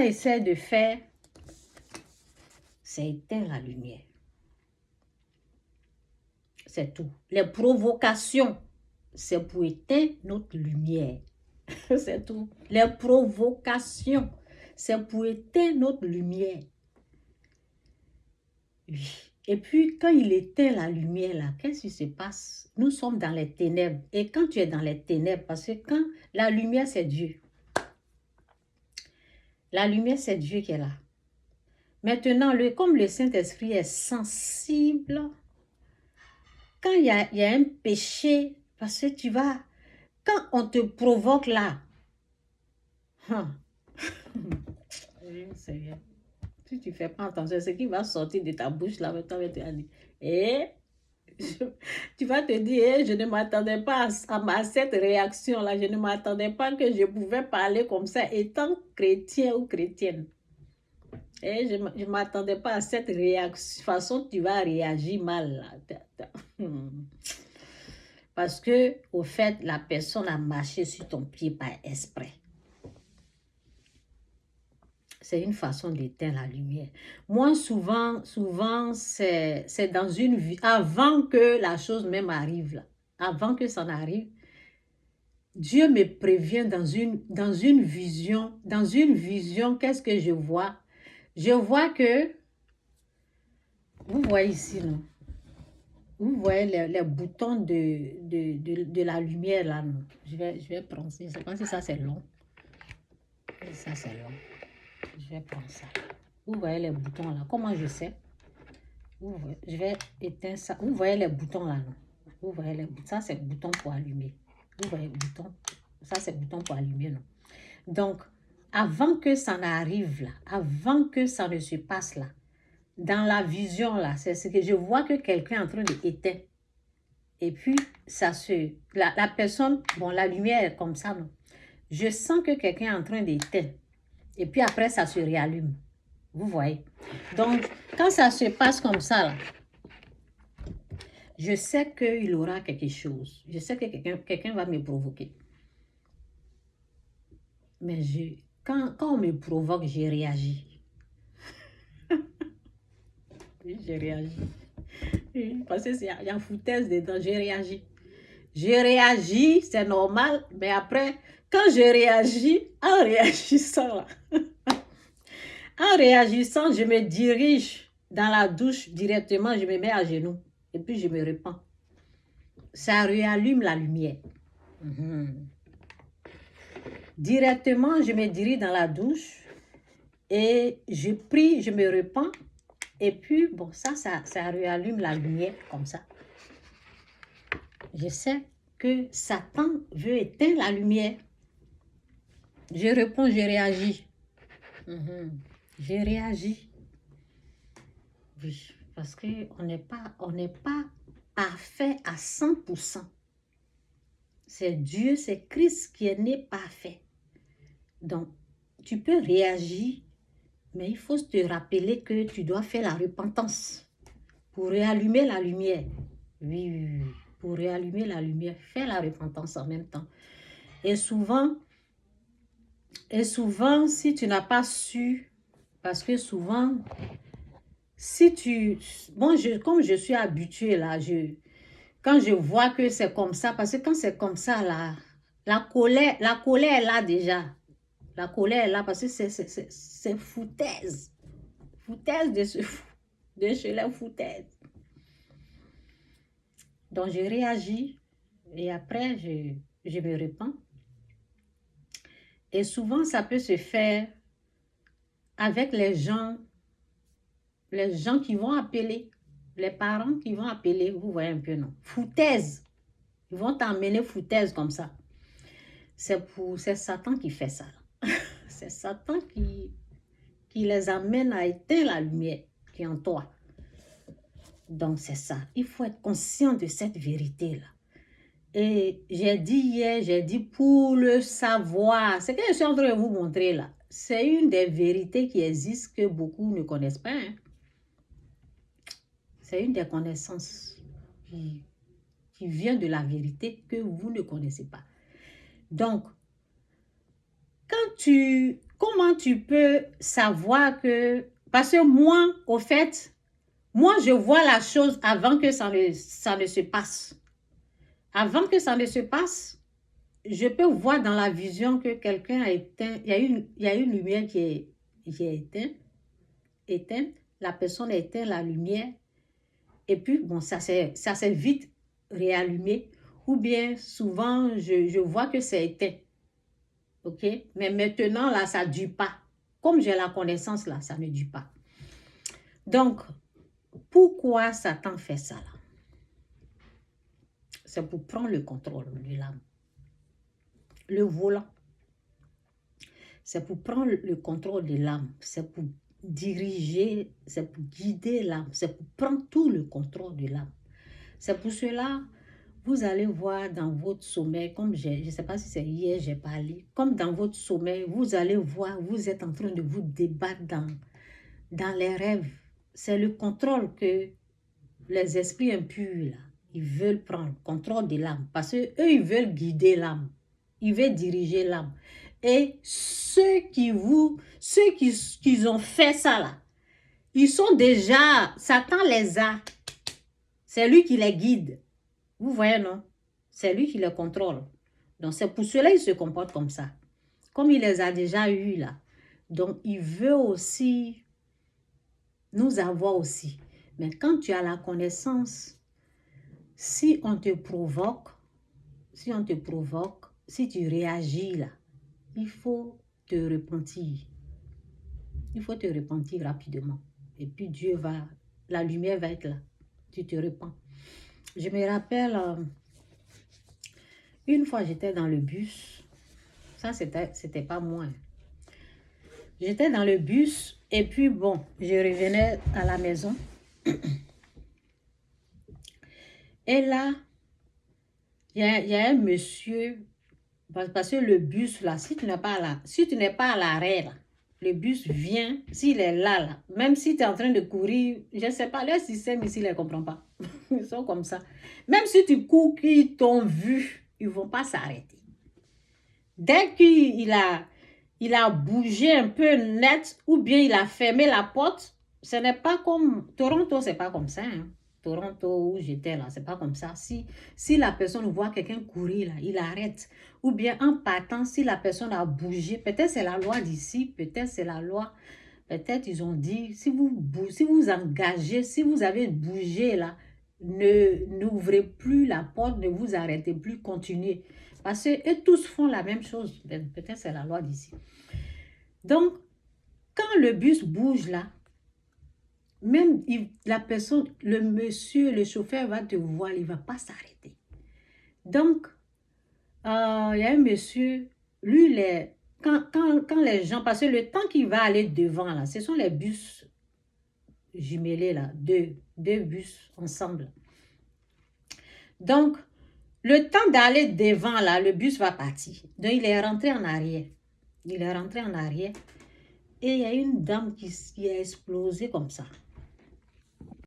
Satan essaie de faire, c'est éteindre la lumière. C'est tout. Les provocations, c'est pour éteindre notre lumière. C'est tout. Les provocations, c'est pour éteindre notre lumière. Oui. Et puis, quand il éteint la lumière, là, qu'est-ce qui se passe? Nous sommes dans les ténèbres. Et quand tu es dans les ténèbres, parce que quand la lumière, c'est Dieu. La lumière, c'est Dieu qui est là. Maintenant, comme le Saint-Esprit est sensible, quand il y a un péché, parce que tu vas, quand on te provoque là, Seigneur, si tu ne fais pas attention, ce qui va sortir de ta bouche là, maintenant, tu vas dire, tu vas te dire, je ne m'attendais pas à cette réaction-là, je ne m'attendais pas que je pouvais parler comme ça, étant chrétien ou chrétienne. Et je ne m'attendais pas à cette réaction, façon tu vas réagir mal. Là. Parce que, au fait, la personne a marché sur ton pied par exprès. C'est une façon d'éteindre la lumière. Moi, souvent, c'est dans une vie, avant que la chose même arrive, là, avant que ça n'arrive, Dieu me prévient dans une vision. Dans une vision, qu'est-ce que je vois? Je vois que, vous voyez ici, non? Vous voyez les boutons de la lumière, là, non? Je vais prendre ça. Je ne sais pas si ça, c'est long. Ça, c'est long. Je vais prendre ça. Vous voyez les boutons, là. Comment je sais? Je vais éteindre ça. Vous voyez les boutons, là, non? Vous voyez les boutons. Ça, c'est le bouton pour allumer. Vous voyez le bouton? Ça, c'est le bouton pour allumer, non? Donc, avant que ça n'arrive, là, avant que ça ne se passe, là, dans la vision, là, c'est ce que je vois que quelqu'un est en train d'éteindre. Et puis, la personne, bon, la lumière est comme ça, non? Je sens que quelqu'un est en train d'éteindre. Et puis après, ça se réallume. Vous voyez? Donc, quand ça se passe comme ça, là, je sais qu'il aura quelque chose. Je sais que quelqu'un va me provoquer. Mais quand on me provoque, j'ai réagi. Oui, j'ai réagi. Parce qu'il y a foutaise dedans, j'ai réagi. J'ai réagi, c'est normal, mais après, quand je réagis, en réagissant, là, en réagissant, je me dirige dans la douche directement, je me mets à genoux et puis je me répands. Ça réallume la lumière. Directement, je me dirige dans la douche et je prie, je me répands et puis, bon, ça réallume la lumière comme ça. Je sais que Satan veut éteindre la lumière. Je réponds, je réagis. Je réagis. Oui, parce qu'on n'est pas parfait à 100%. C'est Dieu, c'est Christ qui est né parfait. Donc, tu peux réagir, mais il faut te rappeler que tu dois faire la repentance pour réallumer la lumière. Oui. Pour réallumer la lumière, fais la repentance en même temps. Et souvent, si tu n'as pas su, parce que souvent, si tu... Bon, comme je suis habituée là, quand je vois que c'est comme ça, parce que quand c'est comme ça là, la colère est là déjà. La colère est là parce que c'est foutaise. Foutaise de chez la foutaise. Donc, je réagis et après, je me répands. Et souvent, ça peut se faire avec les gens qui vont appeler, les parents qui vont appeler, vous voyez un peu, non? Foutaise. Ils vont t'emmener foutaise comme ça. C'est Satan qui fait ça. C'est Satan qui les amène à éteindre la lumière qui est en toi. Donc, c'est ça. Il faut être conscient de cette vérité-là. Et j'ai dit pour le savoir. Ce que je suis en train de vous montrer là, c'est une des vérités qui existent que beaucoup ne connaissent pas. Hein. C'est une des connaissances qui vient de la vérité que vous ne connaissez pas. Donc, quand tu comment tu peux savoir que... Parce que moi, au fait, moi, je vois la chose avant que ça ne se passe. Avant que ça ne se passe, je peux voir dans la vision que quelqu'un a éteint, il y a une lumière qui est éteinte, la personne a éteint la lumière, et puis, bon, ça s'est vite réallumé, ou bien, souvent, je vois que c'est éteint, ok? Mais maintenant, là, ça ne dure pas. Comme j'ai la connaissance, là, ça ne dure pas. Donc, pourquoi Satan fait ça, là? C'est pour prendre le contrôle de l'âme. Le volant, c'est pour prendre le contrôle de l'âme, c'est pour diriger, c'est pour guider l'âme, c'est pour prendre tout le contrôle de l'âme. C'est pour cela, vous allez voir dans votre sommeil, comme je ne sais pas si c'est hier, j'ai parlé, comme dans votre sommeil, vous allez voir, vous êtes en train de vous débattre dans les rêves. C'est le contrôle que les esprits impurs, là, ils veulent prendre, contrôle de l'âme, parce qu'eux, ils veulent guider l'âme, ils veulent diriger l'âme. Et ceux qui ont fait ça là, ils sont déjà, Satan les a, c'est lui qui les guide. Vous voyez, non? C'est lui qui les contrôle. Donc, c'est pour cela qu'il se comporte comme ça. Comme il les a déjà eus là. Donc, il veut aussi nous avoir aussi. Mais quand tu as la connaissance, si on te provoque, si tu réagis là, il faut te repentir. Il faut te repentir rapidement. Et puis Dieu va, la lumière va être là. Tu te repens. Je me rappelle, une fois j'étais dans le bus. Ça, c'était pas moi. J'étais dans le bus et puis bon, je revenais à la maison. Et là, il y a un monsieur, parce que le bus là, si tu n'es pas à l'arrêt là, le bus vient, s'il est là, même si tu es en train de courir, je ne sais pas, leur système ici, ils ne comprennent pas. Ils sont comme ça. Même si tu cours, qu'ils t'ont vu, ils ne vont pas s'arrêter. Dès qu'il a bougé un peu net, ou bien il a fermé la porte, ce n'est pas comme... Toronto, ce n'est pas comme ça, hein. Toronto, où j'étais là, c'est pas comme ça. Si la personne voit quelqu'un courir là, il arrête. Ou bien en partant, si la personne a bougé, peut-être c'est la loi d'ici, peut-être c'est la loi, peut-être ils ont dit, si vous engagez, si vous avez bougé là, n'ouvrez plus la porte, ne vous arrêtez plus, continuez. Parce qu'eux tous font la même chose, peut-être c'est la loi d'ici. Donc, quand le bus bouge là, même la personne, le monsieur, le chauffeur va te voir, il ne va pas s'arrêter. Donc, il y a un monsieur, lui, quand les gens, parce que le temps qu'il va aller devant, là, ce sont les bus jumelés, là, deux bus ensemble. Donc, le temps d'aller devant, là, le bus va partir. Donc, il est rentré en arrière. Et il y a une dame qui a explosé comme ça.